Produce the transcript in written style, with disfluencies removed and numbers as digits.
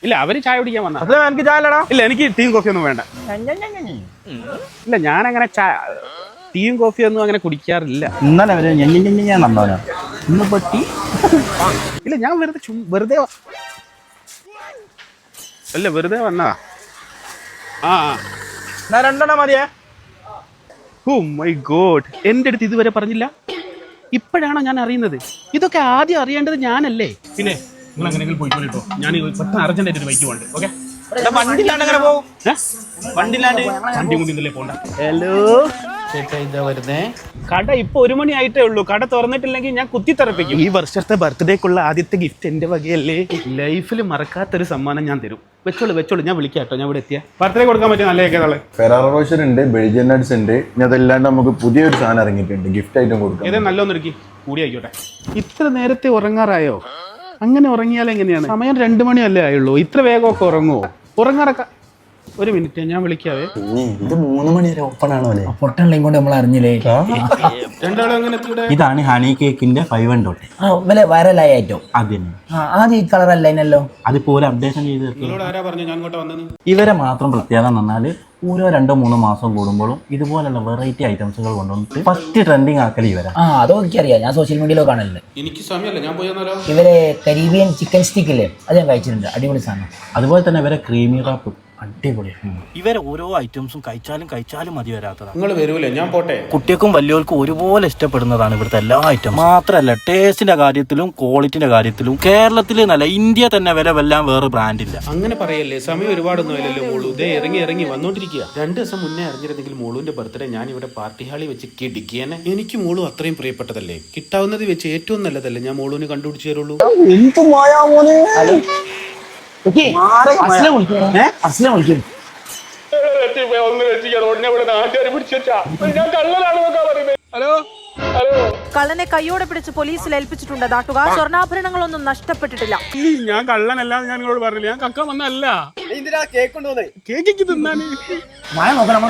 ഇല്ല അവര് ചായ കുടിക്കാൻ വന്ന. അതെ എനിക്ക് ചായ ഇല്ലടാ. ഇല്ല എനിക്ക് ടീയും കോഫി ഒന്നും വേണ്ട. ഇല്ല ഞാനങ്ങനെ ടീയും കോഫി ഒന്നും അങ്ങനെ കുടിക്കാറില്ല. ഇന്നലെ വരെ ഞാൻ നന്നവനാ ഇന്ന് പറ്റി. ഇല്ല ഞാൻ വെറുതെ അല്ല വെറുതെ വന്നതാ. ആ രണ്ടെണ്ണം മതിയേ. ഓ മൈ ഗോഡ്, എന്റെ അടുത്ത് ഇതുവരെ പറഞ്ഞില്ല, ഇപ്പോഴാണോ ഞാൻ അറിയുന്നത്? ഇതൊക്കെ ആദ്യം അറിയേണ്ടത് ഞാനല്ലേ? പിന്നെ നിങ്ങൾ അങ്ങനെയെങ്കിലും പോയിക്കോളിട്ടോ, ഞാൻ പെട്ടെന്ന് അർജന്റായിട്ട് ഒരു ബൈക്ക് പോകണ്ട്. ഓക്കെ വണ്ടിയിലാണ്ട് അങ്ങനെ പോകും. വണ്ടിയിലാണ്ട് വണ്ടി കൊണ്ടിന്നല്ലേ പോണ്ട. ഹലോ ചേട്ടാ ഇതാ വരുന്നേ. കട ഇപ്പൊ 1 മണി ആയിട്ടേ ഉള്ളൂ. കട തുറന്നിട്ടില്ലെങ്കിൽ ഞാൻ കുത്തിത്തെറപ്പിക്കും. ഈ വർഷത്തെ ബർത്ത്ഡേക്കുള്ള ആദ്യത്തെ ഗിഫ്റ്റ് എന്റെ വകയല്ലേ. ലൈഫിൽ മറക്കാത്തൊരു സമ്മാനം ഞാൻ തരും. വെച്ചോളൂ ഞാൻ വിളിക്കാം കേട്ടോ. ഞാൻ ഇവിടെ എത്തിയ ബർത്ത്ഡേ കൊടുക്കാൻ പറ്റിയ നല്ല കേൾക്കാളെ ഫെറാറോ റോഷർ ഉണ്ട്, ബെൽജിയൻ നട്ട്സ് ഉണ്ട്. ഇനി അതല്ലാണ്ട് നമുക്ക് പുതിയൊരു സാധനം ഇറങ്ങിയിട്ടുണ്ട്, ഗിഫ്റ്റ് ആയിട്ടും കൊടുക്കാം. ഏതാ നല്ലൊന്നൊരുക്കി കൂടി ആയിക്കോട്ടെ. ഇത്ര നേരത്തെ ഉറങ്ങാറായോ? അങ്ങനെ ഉറങ്ങിയാൽ എങ്ങനെയാണ്? സമയം 2 മണിയല്ലേ ആയുള്ളൂ. ഇത്ര വേഗമൊക്കെ ഉറങ്ങുമോ? ഉറങ്ങാറൊക്കെ 1 മിനിറ്റ് ഞാൻ വിളിക്കാവേ. ഇത് 3 മണി വരെ ഓപ്പൺ ആണോ? പൊട്ടണല്ലേ കൊണ്ട് നമ്മൾ അറിഞ്ഞില്ലേ. രണ്ടാളും അങ്ങനെ ഇതാണ് ഹണി കേക്കിന്റെ 5 വില വൈറലായ ഐറ്റം. അതിന് ആദ്യം ഈ കളർ അല്ലല്ലോ. അതിപ്പോ ഒരു അപ്ഡേഷൻ ചെയ്ത് നിങ്ങളോട് ആരാ പറഞ്ഞു ഞാൻ ഇങ്ങോട്ട് വന്നത്? ഇവരെ മാത്രം പ്രത്യേകത എന്ന് പറഞ്ഞാൽ ഓരോ 2-3 മാസം കൂടുമ്പോഴും ഇതുപോലുള്ള വെറൈറ്റി ഐറ്റംസുകൾ കൊണ്ടുവന്നിട്ട് ഫസ്റ്റ് ട്രെൻഡിങ് ആക്കൽ ഇവരാ. അതൊക്കെ അറിയാം, ഞാൻ സോഷ്യൽ മീഡിയയിലോ കാണലുണ്ട്. എനിക്ക് സമയമല്ല, ഞാൻ പോയാലോ. ഇവരെ കരീബിയൻ ചിക്കൻ സ്റ്റിക്ക് ഇല്ലേ, അത് ഞാൻ കഴിച്ചിട്ടുണ്ട്, അടിപൊളി സാധനം. അതുപോലെ തന്നെ ഇവരെ ക്രീമി റാപ്പ് അടിപൊളിയാണ്. ഇവരെ ഓരോ ഐറ്റംസും കഴിച്ചാലും മതി വരാത്തതാണ്. നിങ്ങൾ വരൂലേ? ഞാൻ പോട്ടെ. കുട്ടികൾക്കും വലിയവർക്കും ഒരുപോലെ ഇഷ്ടപ്പെടുന്നതാണ് ഇവിടുത്തെ എല്ലാ ഐറ്റം. മാത്രമല്ല ടേസ്റ്റിന്റെ കാര്യത്തിലും ക്വാളിറ്റിന്റെ കാര്യത്തിലും കേരളത്തിൽ നല്ല ഇന്ത്യ തന്നെ വില വെല്ലാൻ വേറെ ബ്രാൻഡില്ല. അങ്ങനെ പറയല്ലേ, സമയം ഒരുപാടൊന്നും ഇല്ലല്ലോ മോളു. ഇതേ ഇറങ്ങി വന്നോണ്ടിരിക്കുക. 2 ദിവസം മുന്നേ അറിഞ്ഞിരുന്നെങ്കിൽ മോളുവിന്റെ ബർത്ത്ഡേ ഞാൻ ഇവിടെ പാർട്ടി ഹാളിൽ വെച്ച് കിടിക്കിയേനെ. എനിക്ക് മോളു അത്രയും പ്രിയപ്പെട്ടതല്ലേ, കിട്ടാവുന്നത് വെച്ച് ഏറ്റവും നല്ലതല്ലേ ഞാൻ മോളുവിന് കണ്ടുപിടിച്ചു തരുള്ളൂ. കള്ളനെ കൈയോടെ പിടിച്ച് പോലീസിൽ ഏൽപ്പിച്ചിട്ടുണ്ട് നാട്ടുകാർ. സ്വർണ്ണാഭരണങ്ങളൊന്നും നഷ്ടപ്പെട്ടിട്ടില്ല. ഞാൻ കള്ളനല്ലാന്ന് ഞാൻ നിങ്ങളോട് പറഞ്ഞില്ല. ഞാൻ കക്ക വന്നല്ല. കേക്ക് തിന്നാന് മഴ നോക്കണം,